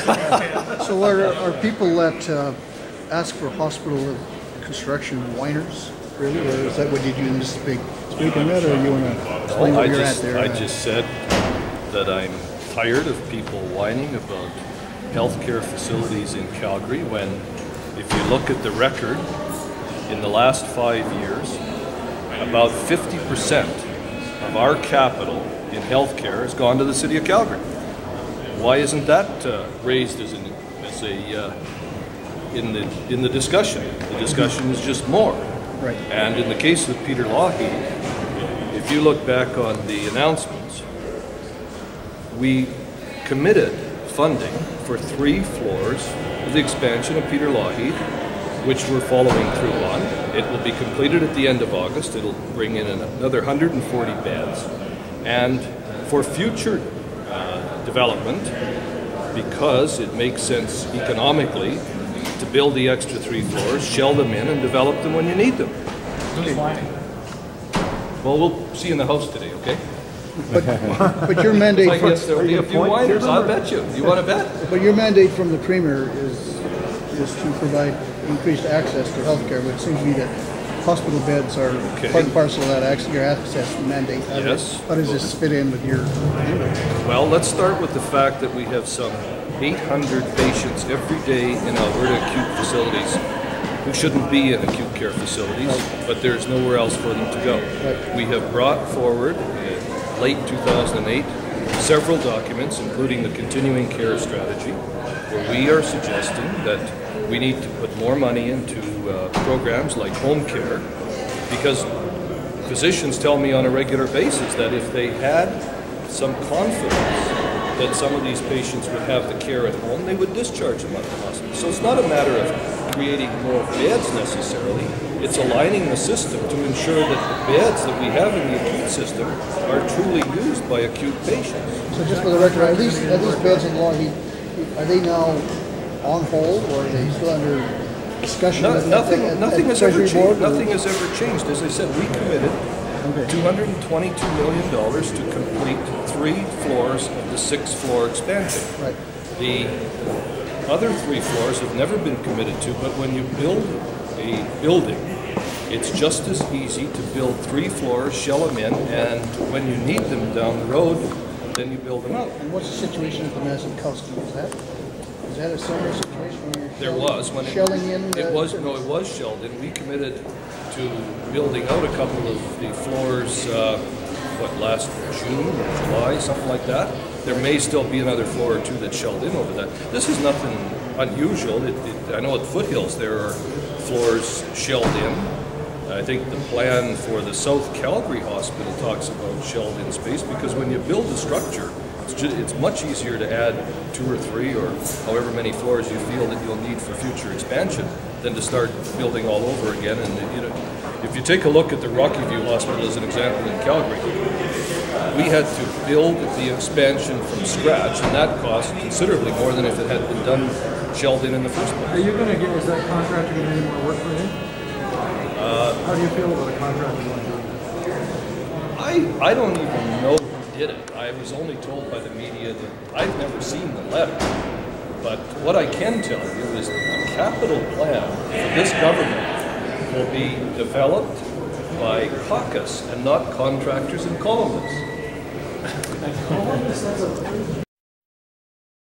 So are people that ask for hospital construction whiners, really? Or is that what did you anticipate speaking that, or you want to explain where you're at there? I just said that I'm tired of people whining about healthcare facilities in Calgary when, if you look at the record, in the last 5 years, about 50% of our capital in healthcare has gone to the City of Calgary. Why isn't that raised in the discussion? The discussion is just more. Right. And in the case of Peter Lougheed, if you look back on the announcements, we committed funding for 3 floors of the expansion of Peter Lougheed, which we're following through on. It will be completed at the end of August. It'll bring in another 140 beds. And for future development, because it makes sense economically to build the extra 3 floors, shell them in, and develop them when you need them. Who's whining? Well, we'll see you in the house today, okay? But your mandate I guess there'll be a few whiners, I'll bet you. You want to bet? But your mandate from the Premier is to provide increased access to healthcare, which seems to me that hospital beds are part and parcel of that your access mandate. Yes. How does this fit in with your mandate? Well, let's start with the fact that we have some 800 patients every day in Alberta acute facilities who shouldn't be in acute care facilities, but there's nowhere else for them to go. We have brought forward in late 2008 several documents, including the continuing care strategy, where we are suggesting that we need to put more money into programs like home care, because physicians tell me on a regular basis that if they had some confidence that some of these patients would have the care at home, they would discharge them out of the hospital. So it's not a matter of creating more beds necessarily, it's aligning the system to ensure that the beds that we have in the acute system are truly used by acute patients. So just for the record, are these beds in Lougheed, are they now on hold, or are they still under discussion? Nothing has ever changed. Nothing has ever changed. As I said, we committed $222 million to complete 3 floors of the 6th floor expansion. Right. The other 3 floors have never been committed to, but when you build a building, it's just as easy to build 3 floors, shell them in, and when you need them down the road, then you build them out. And what's the situation at the Mazankowski? Is that a similar situation where you're shelling in? It was shelled in. We committed to building out a couple of the floors, last June or July, something like that. There may still be another floor or 2 that's shelled in over that. This is nothing unusual. I know at Foothills there are floors shelled in. I think the plan for the South Calgary Hospital talks about shelled in space, because when you build a structure, it's much easier to add 2 or 3 or however many floors you feel that you'll need for future expansion than to start building all over again. And if you take a look at the Rocky View Hospital as an example in Calgary, we had to build the expansion from scratch, and that cost considerably more than if it had been done shelled in the first place. Are you going to get? Is that contractor going to do more work for you? How do you feel about a contractor like that? I don't even know who did it. I was only told by the media that I've never seen the letter. But what I can tell you is that the capital plan for this government will be developed by caucus and not contractors and columnists. Columnists? That's a